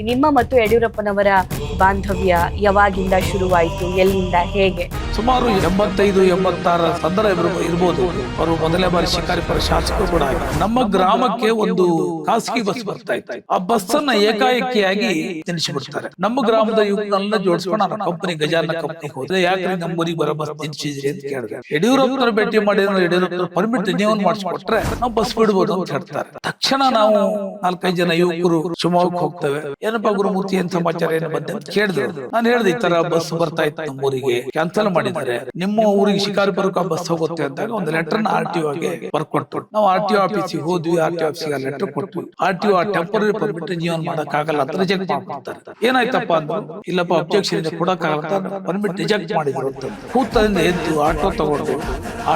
ನಿಮ್ಮ ಮತ್ತು ಯಡಿಯೂರಪ್ಪನವರ ಬಾಂಧವ್ಯ ಯಾವಾಗಿಂದ ಶುರುವಾಯಿತು, ಎಲ್ಲಿಂದ, ಹೇಗೆ? ಸುಮಾರು 85-86 ಸಂದರ್ಭ ಇರ್ಬೋದು. ಅವರು ಮೊದಲೇ ಬಾರಿ ಶಿಕಾರಿಪುರ ಶಾಸಕರು ಕೂಡ ಆಗಿ ನಮ್ಮ ಗ್ರಾಮಕ್ಕೆ ಒಂದು ಖಾಸಗಿ ಬಸ್ ಬರ್ತಾ ಇತ್ತು. ಆ ಬಸ್ ಅನ್ನ ಏಕಾಏಕಿಯಾಗಿ ನಿಲ್ಲಿಸಿಬಿಡ್ತಾರೆ. ನಮ್ಮ ಗ್ರಾಮದ ಯುವಕರನ್ನೆಲ್ಲ ಜೋಡಿಸ್ಕೊಂಡು ನಾನು ಕಂಪನಿ ಗಜಾನ ಕಂಪನಿಗೆ ಹೋದ್ರೆ, ಯಾಕ್ರಿ ನಮ್ಮ ಊರಿಗೆ ಬರೋ ಬಸ್ ನಿಲ್ಲಿಸಿದ್ರಿ ಅಂತ ಕೇಳಿದೆ. ಯಡಿಯೂರಪ್ಪನ ಭೇಟಿ ಮಾಡಿದ್ರೆ ಯಡಿಯೂರಪ್ಪನ ಪರ್ಮಿಟ್ ರಿನ್ಯೂವಲ್ ಮಾಡಿಸ್ಕೊಟ್ರೆ ನಾವು ಬಸ್ ಬಿಡ್ಬೋದು ಅಂತ ಹೇಳ್ತಾರೆ. ತಕ್ಷಣ ನಾವು 4-5 ಜನ ಯುವಕರು ಶಿವಮೊಗ್ಗಕ್ಕೆ ಹೋಗ್ತೇವೆ. ಏನಪ್ಪಾ ಗುರುಮೂರ್ತಿ, ಏನ್ ಸಮಾಚಾರ, ಏನು ಬಂದೆ ಅಂತ ಕೇಳಿದ್ರು. ನಾನು ಹೇಳಿದೆ, ಈ ತರ ಬಸ್ ಬರ್ತಾ ಇತ್ತು ನಮ್ಮ ಊರಿಗೆ, ಕ್ಯಾನ್ಸಲ್ ಮಾಡಿದ್ದಾರೆ, ನಿಮ್ಮ ಊರಿಗೆ ಶಿಕಾರಿಪುರಕ್ಕೆ ಬಸ್ ಹೋಗುತ್ತೆ ಅಂದಾಗ ಒಂದು ಲೆಟರ್ RTO ಗೆ ಬರ್ಕೊಟ್ಟು ನಾವು RTO ಆಫೀಸಿಗೆ ಹೋದ್ವಿ. RTO ಆಫೀಸಿಗೆ ಲೆಟರ್ ಕೊಟ್ವಿ. RTO ಟೆಂಪರರಿ ಪರ್ಮಿಟ್ ರಿನ್ಯೂವಲ್ ಮಾಡಕ್ ಆಗಲ್ಲ ಅಂತ ರಿಜೆಕ್ಟ್ ಮಾಡ್ತಾರೆ. ಏನಾಯ್ತಪ್ಪ ಅಂದ್ರೆ, ಇಲ್ಲಪ್ಪ ಅಬ್ಜೆಕ್ಷನ್ ಇದೆ, ಕೊಡಕ್ಕಾಗಲ್ಲ, ಪರ್ಮಿಟ್ ರಿಜೆಕ್ಟ್ ಮಾಡಿದ್ರು ಅಂತ. ಕೂತದಿಂದ ಎದ್ದು ಆಟೋ ತಗೊಂಡು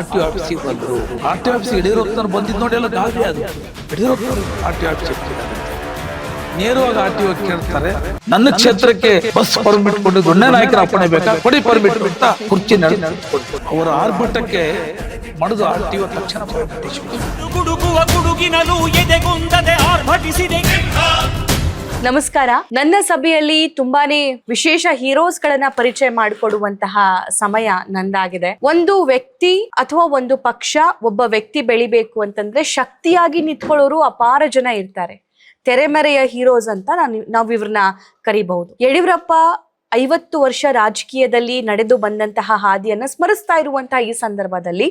RTO ಆಫೀಸಿಗೆ ಬಂದ್ರು. RTO ಆಫೀಸಿಗೆ ಯಡಿಯೂರಪ್ಪನವ್ರು ಬಂದಿದ್ ನೋಡಿ, ಎಲ್ಲ ಗಾಬರಿ ಅದು. ಯಡಿಯೂರಪ್ಪನವ್ರು RTO ಆಫೀಸಿಗೆ ನೇರವಾಗಿ RTO ಕೇಳ್ತಾರೆ, ನನ್ನ ಕ್ಷೇತ್ರಕ್ಕೆ ಬಸ್ ಪರ್ಮಿಟ್ ಕೊಟ್ಟು ದೊಣ್ಣೆ ನಾಯಕರ ಅಪ್ಪಣೆ ಬೇಕಾ, ಕೊಡಿ ಪರ್ಮಿಟ್ ಅಂತ ಕುರ್ಚಿ ನಡೆದುಕೊಂಡು ಅವರ ಆರ್ಭಟಕ್ಕೆ ಮಡಿದು RTO ತಕ್ಷಣ ನಮಸ್ಕಾರ. ನನ್ನ ಸಭೆಯಲ್ಲಿ ತುಂಬಾನೇ ವಿಶೇಷ ಹೀರೋಸ್ ಗಳನ್ನ ಪರಿಚಯ ಮಾಡಿಕೊಡುವಂತಹ ಸಮಯ ನಂದಾಗಿದೆ. ಒಂದು ವ್ಯಕ್ತಿ ಅಥವಾ ಒಂದು ಪಕ್ಷ, ಒಬ್ಬ ವ್ಯಕ್ತಿ ಬೆಳಿಬೇಕು ಅಂತಂದ್ರೆ ಶಕ್ತಿಯಾಗಿ ನಿಂತ್ಕೊಳ್ಳೋರು ಅಪಾರ ಜನ ಇರ್ತಾರೆ. ತೆರೆಮರೆಯ ಹೀರೋಸ್ ಅಂತ ನಾವು ಇವ್ರನ್ನ ಕರಿಬಹುದು. ಯಡಿಯೂರಪ್ಪ 50 ವರ್ಷ ರಾಜಕೀಯದಲ್ಲಿ ನಡೆದು ಬಂದಂತಹ ಹಾದಿಯನ್ನ ಸ್ಮರಿಸ್ತಾ ಇರುವಂತಹ ಈ ಸಂದರ್ಭದಲ್ಲಿ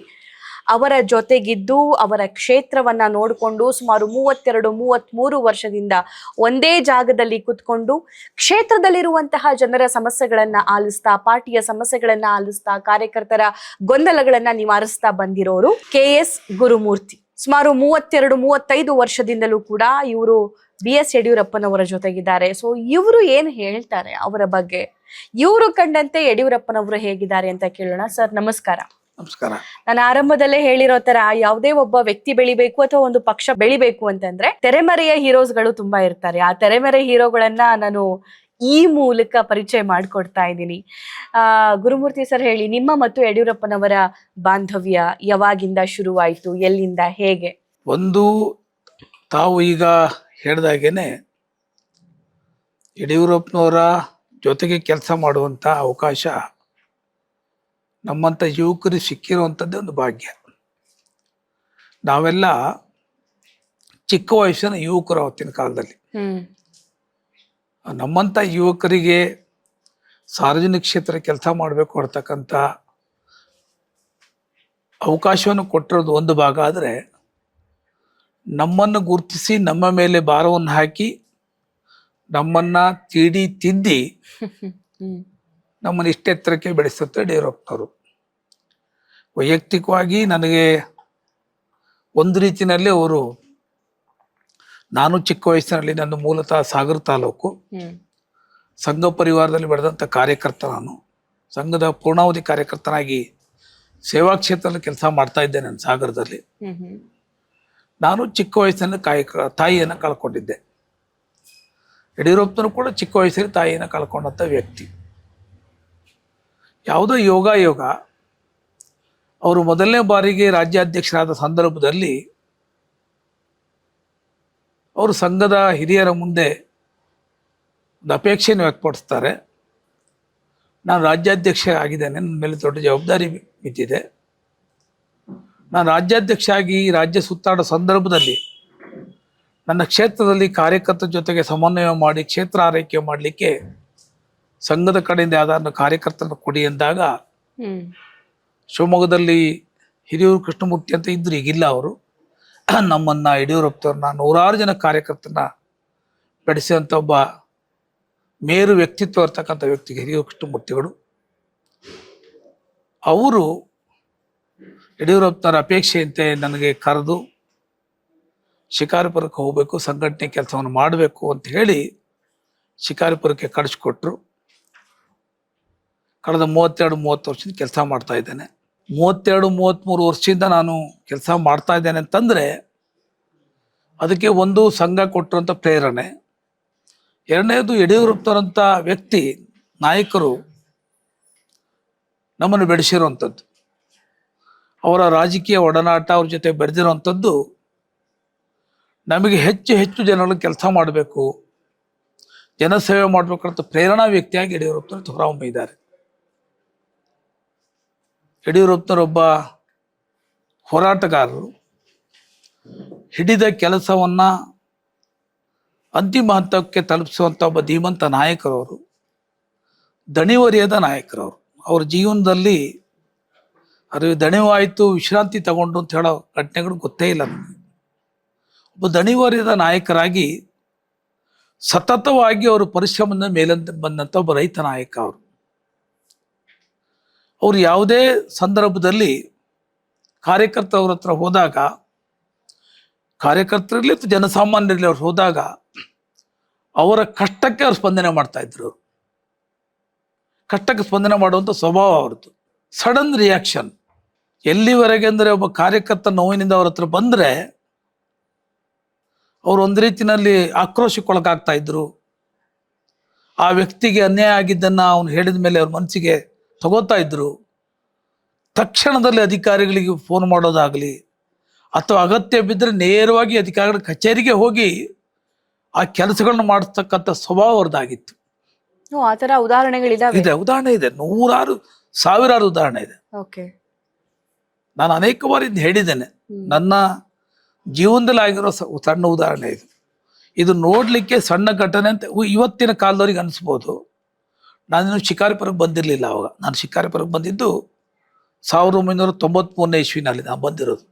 ಅವರ ಜೊತೆಗಿದ್ದು ಅವರ ಕ್ಷೇತ್ರವನ್ನ ನೋಡಿಕೊಂಡು ಸುಮಾರು 32-33 ವರ್ಷದಿಂದ ಒಂದೇ ಜಾಗದಲ್ಲಿ ಕುತ್ಕೊಂಡು ಕ್ಷೇತ್ರದಲ್ಲಿರುವಂತಹ ಜನರ ಸಮಸ್ಯೆಗಳನ್ನ ಆಲಿಸ್ತಾ, ಪಾರ್ಟಿಯ ಸಮಸ್ಯೆಗಳನ್ನ ಆಲಿಸ್ತಾ, ಕಾರ್ಯಕರ್ತರ ಗೊಂದಲಗಳನ್ನ ನಿವಾರಿಸ್ತಾ ಬಂದಿರೋರು KS ಗುರುಮೂರ್ತಿ. ಸುಮಾರು 32-35 ವರ್ಷದಿಂದಲೂ ಕೂಡ ಇವರು BS ಯಡಿಯೂರಪ್ಪನವರ ಜೊತೆಗಿದ್ದಾರೆ. ಸೊ ಇವರು ಏನ್ ಹೇಳ್ತಾರೆ ಅವರ ಬಗ್ಗೆ, ಇವರು ಕಂಡಂತೆ ಯಡಿಯೂರಪ್ಪನವರು ಹೇಗಿದ್ದಾರೆ ಅಂತ ಕೇಳೋಣ. ಸರ್ ನಮಸ್ಕಾರ. ನಮಸ್ಕಾರ. ನಾನು ಆರಂಭದಲ್ಲೇ ಹೇಳಿರೋ ತರ, ಯಾವುದೇ ಒಬ್ಬ ವ್ಯಕ್ತಿ ಬೆಳಿಬೇಕು ಅಥವಾ ಒಂದು ಪಕ್ಷ ಬೆಳಿಬೇಕು ಅಂತಂದ್ರೆ ತೆರೆಮರೆಯ ಹೀರೋಸ್ಗಳು ತುಂಬಾ ಇರ್ತಾರೆ. ಆ ತೆರೆಮರೆ ಹೀರೋಗಳನ್ನ ನಾನು ಈ ಮೂಲಕ ಪರಿಚಯ ಮಾಡ್ಕೊಡ್ತಾ ಇದ್ದೀನಿ. ಗುರುಮೂರ್ತಿ ಸರ್, ಹೇಳಿ, ನಿಮ್ಮ ಮತ್ತು ಯಡಿಯೂರಪ್ಪನವರ ಬಾಂಧವ್ಯ ಯಾವಾಗಿಂದ ಶುರುವಾಯಿತು, ಎಲ್ಲಿಂದ, ಹೇಗೆ? ಒಂದು, ತಾವು ಈಗ ಹೇಳ್ದಾಗೇನೆ ಯಡಿಯೂರಪ್ಪನವರ ಜೊತೆಗೆ ಕೆಲಸ ಮಾಡುವಂಥ ಅವಕಾಶ ನಮ್ಮಂಥ ಯುವಕರಿಗೆ ಸಿಕ್ಕಿರುವಂಥದ್ದೇ ಒಂದು ಭಾಗ್ಯ. ನಾವೆಲ್ಲ ಚಿಕ್ಕ ವಯಸ್ಸಿನ ಯುವಕರು ಅವತ್ತಿನ ಕಾಲದಲ್ಲಿ. ನಮ್ಮಂಥ ಯುವಕರಿಗೆ ಸಾರ್ವಜನಿಕ ಕ್ಷೇತ್ರ ಕೆಲಸ ಮಾಡಬೇಕು ಕೊಡ್ತಕ್ಕಂಥ ಅವಕಾಶವನ್ನು ಕೊಟ್ಟಿರೋದು ಒಂದು ಭಾಗ. ಆದರೆ ನಮ್ಮನ್ನು ಗುರುತಿಸಿ ನಮ್ಮ ಮೇಲೆ ಭಾರವನ್ನು ಹಾಕಿ ನಮ್ಮನ್ನು ತಿದ್ದಿ ನಮ್ಮನ್ನು ಇಷ್ಟೆತ್ತರಕ್ಕೆ ಬೆಳೆಸುತ್ತೆ ಯಡಿಯೂರಪ್ಪನವರು. ವೈಯಕ್ತಿಕವಾಗಿ ನನಗೆ ಒಂದು ರೀತಿಯಲ್ಲಿ ಅವರು, ನಾನು ಚಿಕ್ಕ ವಯಸ್ಸಿನಲ್ಲಿ, ನನ್ನ ಮೂಲತಃ ಸಾಗರ ತಾಲೂಕು, ಸಂಘ ಪರಿವಾರದಲ್ಲಿ ಬೆಳೆದಂಥ ಕಾರ್ಯಕರ್ತ. ನಾನು ಸಂಘದ ಪೂರ್ಣಾವಧಿ ಕಾರ್ಯಕರ್ತನಾಗಿ ಸೇವಾ ಕ್ಷೇತ್ರದಲ್ಲಿ ಕೆಲಸ ಮಾಡ್ತಾ ಇದ್ದೆ. ನನ್ನ ಸಾಗರದಲ್ಲಿ ನಾನು ಚಿಕ್ಕ ವಯಸ್ಸಿನಲ್ಲಿ ತಾಯಿಯನ್ನು ಕಳ್ಕೊಂಡಿದ್ದೆ. ಯಡಿಯೂರಪ್ಪನವರು ಕೂಡ ಚಿಕ್ಕ ವಯಸ್ಸಲ್ಲಿ ತಾಯಿಯನ್ನು ಕಳ್ಕೊಂಡಂಥ ವ್ಯಕ್ತಿ. ಯಾವುದೋ ಯೋಗ ಅವರು ಮೊದಲನೇ ಬಾರಿಗೆ ರಾಜ್ಯಾಧ್ಯಕ್ಷರಾದ ಸಂದರ್ಭದಲ್ಲಿ ಅವರು ಸಂಘದ ಹಿರಿಯರ ಮುಂದೆ ಒಂದು ಅಪೇಕ್ಷೆಯನ್ನು ವ್ಯಕ್ತಪಡಿಸ್ತಾರೆ. ನಾನು ರಾಜ್ಯಾಧ್ಯಕ್ಷ ಆಗಿದ್ದೇನೆ, ನನ್ನ ಮೇಲೆ ದೊಡ್ಡ ಜವಾಬ್ದಾರಿ ಬಿದ್ದಿದೆ. ನಾನು ರಾಜ್ಯಾಧ್ಯಕ್ಷ ಆಗಿ ರಾಜ್ಯ ಸುತ್ತಾಡೋ ಸಂದರ್ಭದಲ್ಲಿ ನನ್ನ ಕ್ಷೇತ್ರದಲ್ಲಿ ಕಾರ್ಯಕರ್ತರ ಜೊತೆಗೆ ಸಮನ್ವಯ ಮಾಡಿ ಕ್ಷೇತ್ರ ಆರೈಕೆ ಮಾಡಲಿಕ್ಕೆ ಸಂಘದ ಕಡೆಯಿಂದ ಯಾವ್ದಾದ್ರು ಕಾರ್ಯಕರ್ತರನ್ನು ಕೊಡಿ ಎಂದಾಗ, ಶಿವಮೊಗ್ಗದಲ್ಲಿ ಹಿರಿಯೂರು ಕೃಷ್ಣಮೂರ್ತಿ ಅಂತ ಇದ್ರು, ಈಗಿಲ್ಲ ಅವರು, ನಮ್ಮನ್ನು ಯಡಿಯೂರಪ್ಪನವ್ರನ್ನ 100 ಜನ ಕಾರ್ಯಕರ್ತರನ್ನ ಬೆಳೆಸಿದಂಥ ಒಬ್ಬ ಮೇರು ವ್ಯಕ್ತಿತ್ವ ಇರ್ತಕ್ಕಂಥ ವ್ಯಕ್ತಿಗೆ ಹಿರಿಯೂರು ಕೃಷ್ಣಮೂರ್ತಿಗಳು. ಅವರು ಯಡಿಯೂರಪ್ಪನವರ ಅಪೇಕ್ಷೆಯಂತೆ ನನಗೆ ಕರೆದು ಶಿಕಾರಿಪುರಕ್ಕೆ ಹೋಗಬೇಕು, ಸಂಘಟನೆ ಕೆಲಸವನ್ನು ಮಾಡಬೇಕು ಅಂತ ಹೇಳಿ ಶಿಕಾರಿಪುರಕ್ಕೆ ಕಳಿಸ್ಕೊಟ್ರು. ಕಳೆದ 32-30 ವರ್ಷದಿಂದ ಕೆಲಸ ಮಾಡ್ತಾ ಇದ್ದೇನೆ. 32-33 ವರ್ಷದಿಂದ ನಾನು ಕೆಲಸ ಮಾಡ್ತಾ ಇದ್ದೇನೆ ಅಂತಂದರೆ ಅದಕ್ಕೆ ಒಂದು ಸಂಘ ಕೊಟ್ಟಿರುವಂಥ ಪ್ರೇರಣೆ, ಎರಡನೇದು ಯಡಿಯೂರಪ್ಪನವರಂಥ ವ್ಯಕ್ತಿ, ನಾಯಕರು ನಮ್ಮನ್ನು ಬೆಳೆಸಿರುವಂಥದ್ದು, ಅವರ ರಾಜಕೀಯ ಒಡನಾಟ, ಅವ್ರ ಜೊತೆ ಬೆರೆದಿರುವಂಥದ್ದು ನಮಗೆ ಹೆಚ್ಚು ಜನಗಳು ಕೆಲಸ ಮಾಡಬೇಕು, ಜನಸೇವೆ ಮಾಡಬೇಕಂತ ಪ್ರೇರಣಾ ವ್ಯಕ್ತಿಯಾಗಿ ಯಡಿಯೂರಪ್ಪನವರು ಹೊರಹೊಮ್ಮಿದ್ದಾರೆ. ಯಡಿಯೂರಪ್ಪನವರೊಬ್ಬ ಹೋರಾಟಗಾರರು, ಹಿಡಿದ ಕೆಲಸವನ್ನ ಅಂತಿಮ ಹಂತಕ್ಕೆ ತಲುಪಿಸುವಂಥ ಒಬ್ಬ ಧೀಮಂತ ನಾಯಕರವರು, ದಣಿವರಿಯದ ನಾಯಕರವರು. ಅವ್ರ ಜೀವನದಲ್ಲಿ ಅದು ದಣಿವಾಯಿತು ವಿಶ್ರಾಂತಿ ತಗೊಂಡು ಅಂತ ಹೇಳೋ ಘಟನೆಗಳು ಗೊತ್ತೇ ಇಲ್ಲ ನಮಗೆ. ಒಬ್ಬ ದಣಿವರಿಯದ ನಾಯಕರಾಗಿ ಸತತವಾಗಿ ಅವರು ಪರಿಶ್ರಮದ ಮೇಲಂತ ಬಂದಂಥ ಒಬ್ಬ ರೈತ ನಾಯಕ ಅವರು. ಅವರು ಯಾವುದೇ ಸಂದರ್ಭದಲ್ಲಿ ಕಾರ್ಯಕರ್ತರವ್ರ ಹತ್ರ ಹೋದಾಗ, ಕಾರ್ಯಕರ್ತರಲ್ಲಿ ಅಥವಾ ಜನಸಾಮಾನ್ಯರಲ್ಲಿ ಅವ್ರು ಹೋದಾಗ ಅವರ ಕಷ್ಟಕ್ಕೆ ಅವ್ರು ಸ್ಪಂದನೆ ಮಾಡ್ತಾ ಇದ್ರು. ಕಷ್ಟಕ್ಕೆ ಸ್ಪಂದನೆ ಮಾಡುವಂಥ ಸ್ವಭಾವ ಅವ್ರದ್ದು. Sudden reaction. ಎಲ್ಲಿವರೆಗೆ ಅಂದರೆ ಒಬ್ಬ ಕಾರ್ಯಕರ್ತ ನೋವಿನಿಂದ ಅವ್ರ ಹತ್ರ ಬಂದರೆ ಅವರು ಒಂದು ರೀತಿಯಲ್ಲಿ ಆಕ್ರೋಶಕ್ಕೊಳಗಾಗ್ತಾ ಇದ್ರು. ಆ ವ್ಯಕ್ತಿಗೆ ಅನ್ಯಾಯ ಆಗಿದ್ದನ್ನು ಅವನು ಹೇಳಿದ ಮೇಲೆ ಅವ್ರ ಮನಸ್ಸಿಗೆ ತಗೋತಾ ಇದ್ರು. ತಕ್ಷಣದಲ್ಲಿ ಅಧಿಕಾರಿಗಳಿಗೆ ಫೋನ್ ಮಾಡೋದಾಗಲಿ ಅಥವಾ ಅಗತ್ಯ ಬಿದ್ದರೆ ನೇರವಾಗಿ ಅಧಿಕಾರಿಗಳ ಕಚೇರಿಗೆ ಹೋಗಿ ಆ ಕೆಲಸಗಳನ್ನ ಮಾಡಿಸ್ತಕ್ಕಂಥ ಸ್ವಭಾವ ಅವ್ರದ್ದಾಗಿತ್ತು. ಆ ಥರ ಉದಾಹರಣೆಗಳಿದಾವೆ. ಉದಾಹರಣೆ ಇದೆ, ನೂರಾರು ಸಾವಿರಾರು ಉದಾಹರಣೆ ಇದೆ. ಓಕೆ, ನಾನು ಅನೇಕ ಬಾರಿ ಇದನ್ನ ಹೇಳಿದ್ದೇನೆ. ನನ್ನ ಜೀವನದಲ್ಲಿ ಆಗಿರೋ ಸಣ್ಣ ಉದಾಹರಣೆ ಇದು. ಇದು ನೋಡ್ಲಿಕ್ಕೆ ಸಣ್ಣ ಘಟನೆ ಅಂತ ಇವತ್ತಿನ ಕಾಲದವ್ರಿಗೆ ಅನಿಸ್ಬೋದು. ನಾನಿನ್ನು ಶಿಕಾರಿಪುರಕ್ಕೆ ಬಂದಿರಲಿಲ್ಲ ಅವಾಗ. ನಾನು ಶಿಕಾರಿಪುರಕ್ಕೆ ಬಂದಿದ್ದು 1993ನೇ ಇಸ್ವಿನಲ್ಲಿ ನಾನು ಬಂದಿರೋದು.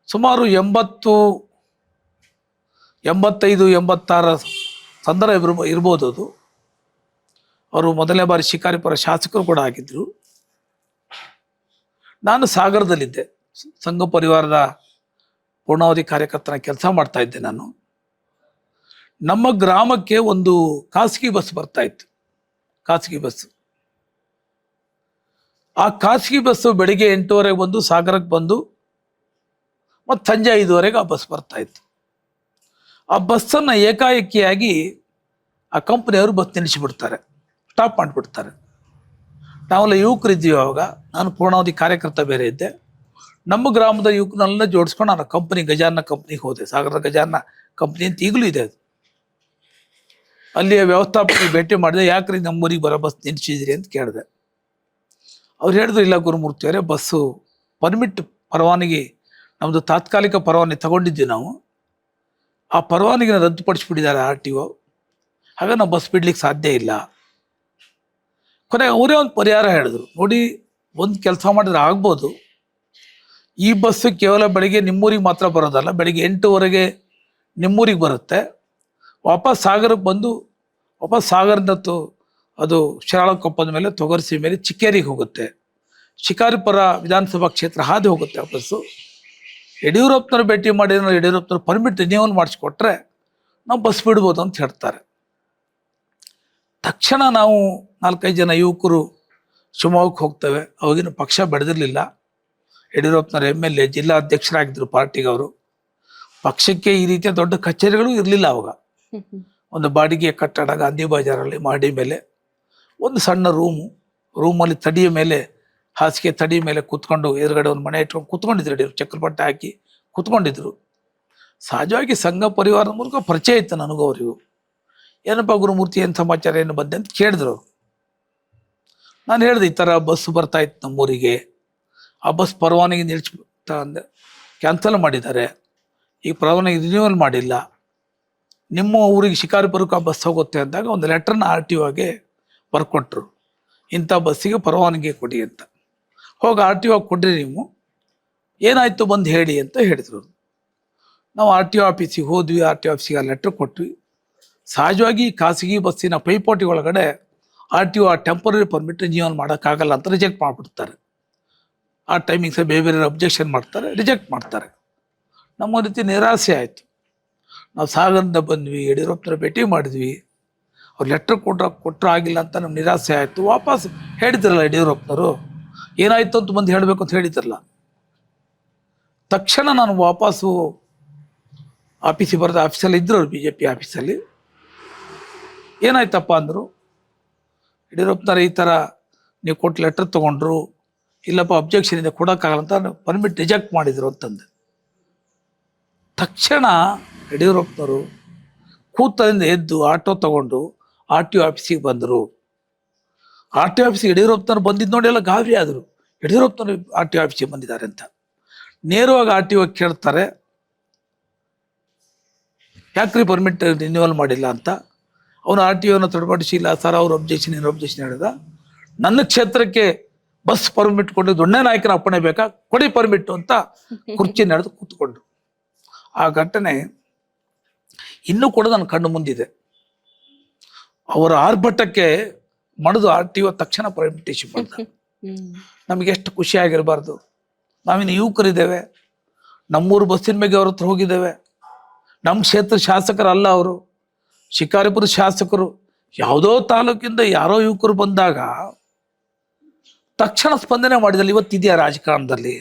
ಸುಮಾರು 85-86 ಸಂದರ್ಭ ಇರ್ಬೋದು ಅದು. ಅವರು ಮೊದಲನೇ ಬಾರಿ ಶಿಕಾರಿಪುರ ಶಾಸಕರು ಕೂಡ ಆಗಿದ್ರು. ನಾನು ಸಾಗರದಲ್ಲಿದ್ದೆ, ಸಂಘ ಪರಿವಾರದ ಪೂರ್ಣಾವಧಿ ಕಾರ್ಯಕರ್ತನ ಕೆಲಸ ಮಾಡ್ತಾ ಇದ್ದೆ ನಾನು. ನಮ್ಮ ಗ್ರಾಮಕ್ಕೆ ಒಂದು ಖಾಸಗಿ ಬಸ್ ಬರ್ತಾ ಇತ್ತು, ಖಾಸಗಿ ಬಸ್. ಆ ಖಾಸಗಿ ಬಸ್ಸು ಬೆಳಿಗ್ಗೆ 8:30 ಬಂದು ಸಾಗರಕ್ಕೆ ಬಂದು ಮತ್ತು ಸಂಜೆ 5:30 ಆ ಬಸ್ ಬರ್ತಾ ಇತ್ತು. ಆ ಬಸ್ಸನ್ನು ಏಕಾಏಕಿಯಾಗಿ ಆ ಕಂಪ್ನಿಯವರು ಬಸ್ ನಿಲ್ಲಿಸಿಬಿಡ್ತಾರೆ, ಸ್ಟಾಪ್ ಮಾಡಿಬಿಡ್ತಾರೆ. ನಾವೆಲ್ಲ ಯುವಕರಿದ್ದೀವಿ ಅವಾಗ. ನಾನು ಪೂರ್ಣಾವಧಿ ಕಾರ್ಯಕರ್ತ ಬೇರೆ ಇದ್ದೆ. ನಮ್ಮ ಗ್ರಾಮದ ಯುವಕರನ್ನೆಲ್ಲ ಜೋಡಿಸ್ಕೊಂಡು ನಾನು ಕಂಪ್ನಿ ಗಜಾನ ಕಂಪ್ನಿಗೆ ಹೋದೆ. ಸಾಗರದ ಗಜಾನ ಕಂಪ್ನಿ ಅಂತ ಈಗಲೂ ಇದೆ ಅದು. ಅಲ್ಲಿಯ ವ್ಯವಸ್ಥಾಪಕರಿಗೆ ಭೇಟಿ ಮಾಡಿದೆ. ಯಾಕ್ರಿ ನಮ್ಮೂರಿಗೆ ಬರೋ ಬಸ್ ನಿಲ್ಲಿಸಿದ್ರಿ ಅಂತ ಕೇಳಿದೆ. ಅವ್ರು ಹೇಳಿದ್ರು, ಇಲ್ಲ ಗುರುಮೂರ್ತಿಯವರೇ, ಬಸ್ಸು ಪರವಾನಗಿ, ನಮ್ಮದು ತಾತ್ಕಾಲಿಕ ಪರವಾನಗಿ ತಗೊಂಡಿದ್ವಿ ನಾವು, ಆ ಪರವಾನಗಿನ ರದ್ದುಪಡಿಸ್ಬಿಟ್ಟಿದ್ದಾರೆ RTO. ಆಗ ನಾವು ಬಸ್ ಬಿಡ್ಲಿಕ್ಕೆ ಸಾಧ್ಯ ಇಲ್ಲ. ಕೊನೆಗೆ ಅವರೇ ಒಂದು ಪರಿಹಾರ ಹೇಳಿದ್ರು, ನೋಡಿ ಒಂದು ಕೆಲಸ ಮಾಡಿದ್ರೆ ಆಗ್ಬೋದು. ಈ ಬಸ್ಸು ಕೇವಲ ಬೆಳಿಗ್ಗೆ ನಿಮ್ಮೂರಿಗೆ ಮಾತ್ರ ಬರೋದಲ್ಲ, ಬೆಳಿಗ್ಗೆ 8:00 ನಿಮ್ಮೂರಿಗೆ ಬರುತ್ತೆ. ವಾಪಸ್ ಸಾಗರಕ್ಕೆ ಬಂದು ವಾಪಸ್ ಸಾಗರದಿಂದ ಅದು ಶಿರಾಳಕೊಪ್ಪದ ಮೇಲೆ ತೊಗರ್ಸಿ ಮೇಲೆ ಚಿಕ್ಕೇರಿಗೆ ಹೋಗುತ್ತೆ. ಶಿಕಾರಿಪುರ ವಿಧಾನಸಭಾ ಕ್ಷೇತ್ರ ಹಾದಿ ಹೋಗುತ್ತೆ ಆ ಬಸ್ಸು. ಯಡಿಯೂರಪ್ಪನವ್ರು ಭೇಟಿ ಮಾಡಿ ಯಡಿಯೂರಪ್ಪನವ್ರು ಪರ್ಮಿಟ್ ರಿನ್ಯೂವಲ್ ಮಾಡಿಸ್ಕೊಟ್ರೆ ನಾವು ಬಸ್ ಬಿಡ್ಬೋದು ಅಂತ ಹೇಳ್ತಾರೆ. ತಕ್ಷಣ ನಾವು 4-5 ಜನ ಯುವಕರು ಶಿವಮೊಗ್ಗಕ್ಕೆ ಹೋಗ್ತೇವೆ. ಅವಾಗಿನ ಪಕ್ಷ ಬೆಳೆದಿರಲಿಲ್ಲ. ಯಡಿಯೂರಪ್ಪನವ್ರು MLA ಜಿಲ್ಲಾ ಅಧ್ಯಕ್ಷರಾಗಿದ್ದರು ಪಾರ್ಟಿಗೆ. ಅವರು ಪಕ್ಷಕ್ಕೆ ಈ ರೀತಿಯ ದೊಡ್ಡ ಕಚೇರಿಗಳು ಇರಲಿಲ್ಲ ಅವಾಗ. ಒಂದು ಬಾಡಿಗೆ ಕಟ್ಟಡ ಗಾಂಧಿ ಬಜಾರಲ್ಲಿ ಮಾಡಿ ಮೇಲೆ ಒಂದು ಸಣ್ಣ ರೂಮಲ್ಲಿ ತಡಿಯ ಮೇಲೆ, ಹಾಸಿಗೆ ತಡಿ ಮೇಲೆ ಕೂತ್ಕೊಂಡು, ಎದುರುಗಡೆ ಒಂದು ಮನೆ ಇಟ್ಕೊಂಡು ಕೂತ್ಕೊಂಡಿದ್ರು. ಯಡಿಯೂರು ಚಕ್ರಪಟ್ಟೆ ಹಾಕಿ ಕೂತ್ಕೊಂಡಿದ್ರು. ಸಹಜವಾಗಿ ಸಂಘ ಪರಿವಾರದ ಮೂಲಕ ಪರಿಚಯ ಇತ್ತು ನನಗೂ ಅವರಿಗೂ. ಏನಪ್ಪ ಗುರುಮೂರ್ತಿ, ಏನು ಸಮಾಚಾರ, ಏನು ಬಂದೆ ಅಂತ ಕೇಳಿದ್ರು. ನಾನು ಹೇಳಿದೆ, ಈ ಥರ ಬಸ್ ಬರ್ತಾ ಇತ್ತು ನಮ್ಮೂರಿಗೆ, ಆ ಬಸ್ ಪರವಾನಗಿ ಅಂದೆ ಕ್ಯಾನ್ಸಲ್ ಮಾಡಿದ್ದಾರೆ, ಈ ಪರವಾನಗಿ ರಿನ್ಯೂವಲ್ ಮಾಡಿಲ್ಲ, ನಿಮ್ಮ ಊರಿಗೆ ಶಿಕಾರಿಪುರಕ್ಕೆ ಆ ಬಸ್ ಹೋಗುತ್ತೆ ಅಂದಾಗ ಒಂದು ಲೆಟ್ರನ್ನ RTOಗೆ ಬರ್ಕೊಟ್ರು, ಇಂಥ ಬಸ್ಸಿಗೆ ಪರವಾನಗಿ ಕೊಡಿ ಅಂತ. ಹೋಗಿ RTO ಕೊಡ್ರಿ, ನೀವು ಏನಾಯಿತು ಬಂದು ಹೇಳಿ ಅಂತ ಹೇಳಿದರು. ನಾವು RTO ಆಫೀಸಿಗೆ ಹೋದ್ವಿ. RTO ಆಫೀಸಿಗೆ ಆ ಲೆಟ್ರ್ ಕೊಟ್ವಿ. ಸಹಜವಾಗಿ ಖಾಸಗಿ ಬಸ್ಸಿನ ಪೈಪೋಟಿ ಒಳಗಡೆ RTO ಆ ಟೆಂಪರರಿ ಪರ್ಮಿಟ್ ರಿನ್ಯೂವಲ್ ಮಾಡೋಕ್ಕಾಗಲ್ಲ ಅಂತ ರಿಜೆಕ್ಟ್ ಮಾಡಿಬಿಡ್ತಾರೆ. ಆ ಟೈಮಿಂಗ್ಸ್ ಬೇರೆ ಅಬ್ಜೆಕ್ಷನ್ ಮಾಡ್ತಾರೆ, ರಿಜೆಕ್ಟ್ ಮಾಡ್ತಾರೆ. ನಮ್ಮ ರೀತಿ ನಿರಾಸೆ ಆಯಿತು. ನಾವು ಸಾಗರದಿಂದ ಬಂದ್ವಿ, ಯಡಿಯೂರಪ್ಪನವ್ರ ಭೇಟಿ ಮಾಡಿದ್ವಿ, ಅವ್ರು ಲೆಟ್ರ್ ಕೊಟ್ಟರು ಆಗಿಲ್ಲ ಅಂತ ನಮ್ಗೆ ನಿರಾಸೆ ಆಯಿತು. ವಾಪಸ್ ಹೇಳಿದ್ರಲ್ಲ ಯಡಿಯೂರಪ್ಪನವರು, ಏನಾಯಿತು ಅಂತ ಬಂದು ಹೇಳಬೇಕು ಅಂತ ಹೇಳಿದ್ರಲ್ಲ. ತಕ್ಷಣ ನಾನು ವಾಪಸ್ಸು ಆಫೀಸಿಗೆ ಬರೆದ, ಆಫೀಸಲ್ಲಿ ಇದ್ದರು ಅವ್ರು, BJP ಆಫೀಸಲ್ಲಿ. ಏನಾಯ್ತಪ್ಪ ಅಂದರು, ಯಡಿಯೂರಪ್ಪನವ್ರು ಈ ಥರ ನೀವು ಕೊಟ್ಟು ಲೆಟ್ರ್ ತೊಗೊಂಡ್ರು, ಇಲ್ಲಪ್ಪ ಅಬ್ಜೆಕ್ಷನ್ ಇದೆ ಕೊಡೋಕ್ಕಾಗಲ್ಲ ಅಂತ ಪರ್ಮಿಟ್ ರಿಜೆಕ್ಟ್ ಮಾಡಿದರು ಅಂತಂದೆ. ತಕ್ಷಣ ಯಡಿಯೂರಪ್ಪನವರು ಕೂತದಿಂದ ಎದ್ದು ಆಟೋ ತಗೊಂಡು RTO ಆಫೀಸಿಗೆ ಬಂದರು. RTO ಆಫೀಸಿಗೆ ಯಡಿಯೂರಪ್ಪನವ್ರು ಬಂದಿದ್ದು ನೋಡಿ ಎಲ್ಲ ಗಾಬರಿ ಆದರು. ಯಡಿಯೂರಪ್ಪನವ್ರು RTO ಆಫೀಸಿಗೆ ಬಂದಿದ್ದಾರೆ ಅಂತ. ನೇರವಾಗಿ RTO ಕೇಳ್ತಾರೆ, ಯಾಕ್ರಿ ಪರ್ಮಿಟ್ ರಿನ್ಯೂವಲ್ ಮಾಡಿಲ್ಲ ಅಂತ. ಅವನು RTOನ ತಡಪಡಿಸಿಲ್ಲ ಸರ್, ಅವ್ರ ಅಬ್ಜೆಕ್ಷನ್ ಏನು ಅಬ್ಜೆಕ್ಷನ್ ಹೇಳಿದ. ನನ್ನ ಕ್ಷೇತ್ರಕ್ಕೆ ಬಸ್ ಪರ್ಮಿಟ್ ಕೊಟ್ಟು ದೊಡ್ಡ ನಾಯಕನ ಅಪ್ಪಣೆ ಬೇಕಾ, ಕೊಡಿ ಪರ್ಮಿಟ್ ಅಂತ ಕುರ್ಚಿ ನಡೆದು ಕೂತ್ಕೊಂಡ್ರು. ಆ ಘಟನೆ ಇನ್ನೂ ಕೂಡ ನನ್ನ ಕಣ್ಣು ಮುಂದಿದೆ. ಅವರ ಆರ್ಭಟಕ್ಕೆ ಮಣಿದು RTO ತಕ್ಷಣ ಪರ್ಮಿಟ್ ಇಶ್ಯೂ ಬಂದ. ನಮಗೆ ಎಷ್ಟು ಖುಷಿಯಾಗಿರಬಾರ್ದು. ನಾವಿನ್ನು ಯುವಕರಿದ್ದೇವೆ, ನಮ್ಮೂರು ಬಸ್ಸಿನ ಮೇಲೆ ಅವ್ರ ಹತ್ರ ಹೋಗಿದ್ದೇವೆ. ನಮ್ಮ ಕ್ಷೇತ್ರ ಶಾಸಕರಲ್ಲ ಅವರು, ಶಿಕಾರಿಪುರ ಶಾಸಕರು. ಯಾವುದೋ ತಾಲೂಕಿಂದ ಯಾರೋ ಯುವಕರು ಬಂದಾಗ ತಕ್ಷಣ ಸ್ಪಂದನೆ ಮಾಡಿದಲ್ಲಿ ಇವತ್ತಿದೆಯಾ ರಾಜಕಾರಣದಲ್ಲಿ?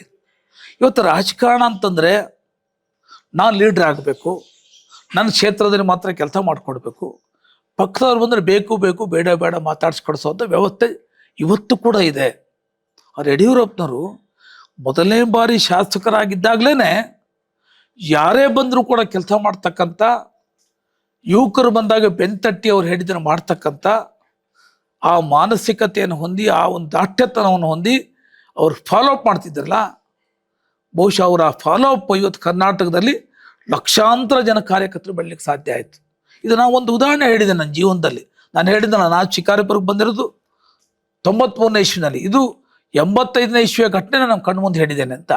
ಇವತ್ತು ರಾಜಕಾರಣ ಅಂತಂದರೆ ನಾನು ಲೀಡ್ರ್ ಆಗಬೇಕು, ನನ್ನ ಕ್ಷೇತ್ರದಲ್ಲಿ ಮಾತ್ರ ಕೆಲಸ ಮಾಡಿಕೊಡ್ಬೇಕು, ಪಕ್ಷದವ್ರು ಬಂದರೆ ಬೇಕು ಬೇಕು ಬೇಡ ಬೇಡ ಮಾತಾಡ್ಸ್ಕೊಡಿಸೋಂಥ ವ್ಯವಸ್ಥೆ ಇವತ್ತು ಕೂಡ ಇದೆ. ಅವ್ರು ಯಡಿಯೂರಪ್ಪನವರು ಮೊದಲನೇ ಬಾರಿ ಶಾಸಕರಾಗಿದ್ದಾಗಲೇ ಯಾರೇ ಬಂದರೂ ಕೂಡ ಕೆಲಸ ಮಾಡ್ತಕ್ಕಂಥ, ಯುವಕರು ಬಂದಾಗ ಬೆನ್ತಟ್ಟಿ ಅವ್ರು ಹೇಳಿದ್ದನ್ನು ಮಾಡ್ತಕ್ಕಂಥ ಆ ಮಾನಸಿಕತೆಯನ್ನು ಹೊಂದಿ, ಆ ಒಂದು ದಾಷ್ಟ್ಯತನವನ್ನು ಹೊಂದಿ ಅವ್ರು ಫಾಲೋ ಅಪ್ ಮಾಡ್ತಿದ್ರಲ್ಲ, ಬಹುಶಃ ಅವರ ಫಾಲೋ ಅಪ್ ಇವತ್ತು ಕರ್ನಾಟಕದಲ್ಲಿ ಲಕ್ಷಾಂತರ ಜನ ಕಾರ್ಯಕರ್ತರು ಬೆಳಲಿಕ್ಕೆ ಸಾಧ್ಯ ಆಯಿತು. ಇದು ನಾವು ಒಂದು ಉದಾಹರಣೆ ಹೇಳಿದೆ ನನ್ನ ಜೀವನದಲ್ಲಿ. ನಾನು ಹೇಳಿದ್ದಲ್ಲ, ನಾನು ಶಿಕಾರಿಪುರಕ್ಕೆ ಬಂದಿರೋದು 93ನೇ ಇಸ್ವಿನಲ್ಲಿ, ಇದು 85ನೇ ಇಸ್ವಿಯ ಘಟನೆ ನಮ್ಮ ಕಣ್ಣು ಮುಂದೆ ಹೇಳಿದ್ದೇನೆ ಅಂತ.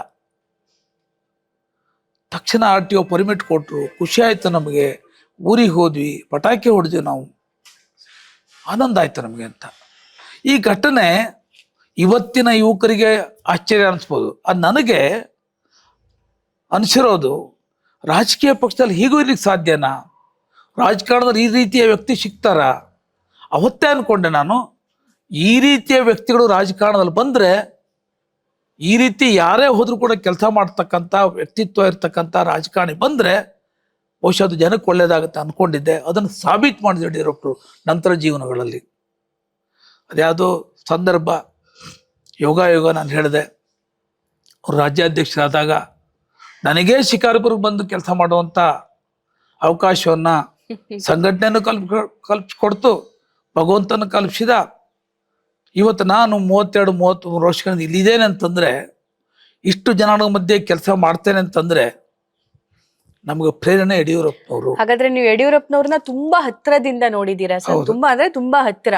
ತಕ್ಷಣ RTO ಪರ್ಮಿಟ್ ಕೊಟ್ಟರು, ಖುಷಿ ಆಯಿತು ನಮಗೆ. ಊರಿಗೆ ಹೋದ್ವಿ, ಪಟಾಕಿ ಹೊಡೆದ್ವಿ, ನಾವು ಆನಂದ ಆಯಿತು ನಮಗೆ ಅಂತ. ಈ ಘಟನೆ ಇವತ್ತಿನ ಯುವಕರಿಗೆ ಆಶ್ಚರ್ಯ ಅನಿಸ್ಬೋದು. ಅದು ನನಗೆ ಅನಿಸಿರೋದು, ರಾಜಕೀಯ ಪಕ್ಷದಲ್ಲಿ ಹೀಗೂ ಇರ್ಲಿಕ್ಕೆ ಸಾಧ್ಯನಾ? ರಾಜಕಾರಣದಲ್ಲಿ ಈ ರೀತಿಯ ವ್ಯಕ್ತಿ ಸಿಗ್ತಾರ? ಅವತ್ತೇ ಅಂದ್ಕೊಂಡೆ ನಾನು, ಈ ರೀತಿಯ ವ್ಯಕ್ತಿಗಳು ರಾಜಕಾರಣದಲ್ಲಿ ಬಂದರೆ, ಈ ರೀತಿ ಯಾರೇ ಹೋದರೂ ಕೂಡ ಕೆಲಸ ಮಾಡ್ತಕ್ಕಂಥ ವ್ಯಕ್ತಿತ್ವ ಇರ್ತಕ್ಕಂಥ ರಾಜಕಾರಣಿ ಬಂದರೆ ಬಹುಶಃ ಅದು ಜನಕ್ಕೆ ಒಳ್ಳೇದಾಗುತ್ತೆ ಅಂದ್ಕೊಂಡಿದ್ದೆ. ಅದನ್ನು ಸಾಬೀತು ಮಾಡಿದ್ರು ಯಡಿಯೂರಪ್ಪರು ನಂತರ ಜೀವನಗಳಲ್ಲಿ. ಅದ್ಯಾವುದೋ ಸಂದರ್ಭ ಯೋಗ ನಾನು ಹೇಳಿದೆ, ಅವರು ರಾಜ್ಯಾಧ್ಯಕ್ಷರಾದಾಗ ನನಗೇ ಶಿಕಾರಿಪುರಕ್ಕೆ ಬಂದು ಕೆಲಸ ಮಾಡುವಂಥ ಅವಕಾಶವನ್ನು ಸಂಘಟನೆಯನ್ನು ಕಲ್ಪಿಸ್ಕೊಡ್ತು, ಭಗವಂತನ ಕಲ್ಪಿಸಿದ. ಇವತ್ತು ನಾನು 32-33 ವರ್ಷಗಳಿಂದ ಇಲ್ಲಿದ್ದೇನೆ ಅಂತಂದರೆ, ಇಷ್ಟು ಜನರ ಮಧ್ಯೆ ಕೆಲಸ ಮಾಡ್ತೇನೆ ಅಂತಂದರೆ ನಮಗೆ ಪ್ರೇರಣೆ ಯಡಿಯೂರಪ್ಪನವರು. ಹಾಗಾದ್ರೆ ನೀವು ಯಡಿಯೂರಪ್ಪನವ್ರನ್ನ ತುಂಬಾ ಹತ್ರದಿಂದ ನೋಡಿದ್ದೀರಾ ಸರ್? ತುಂಬಾ ಅಂದ್ರೆ ತುಂಬಾ ಹತ್ತಿರ.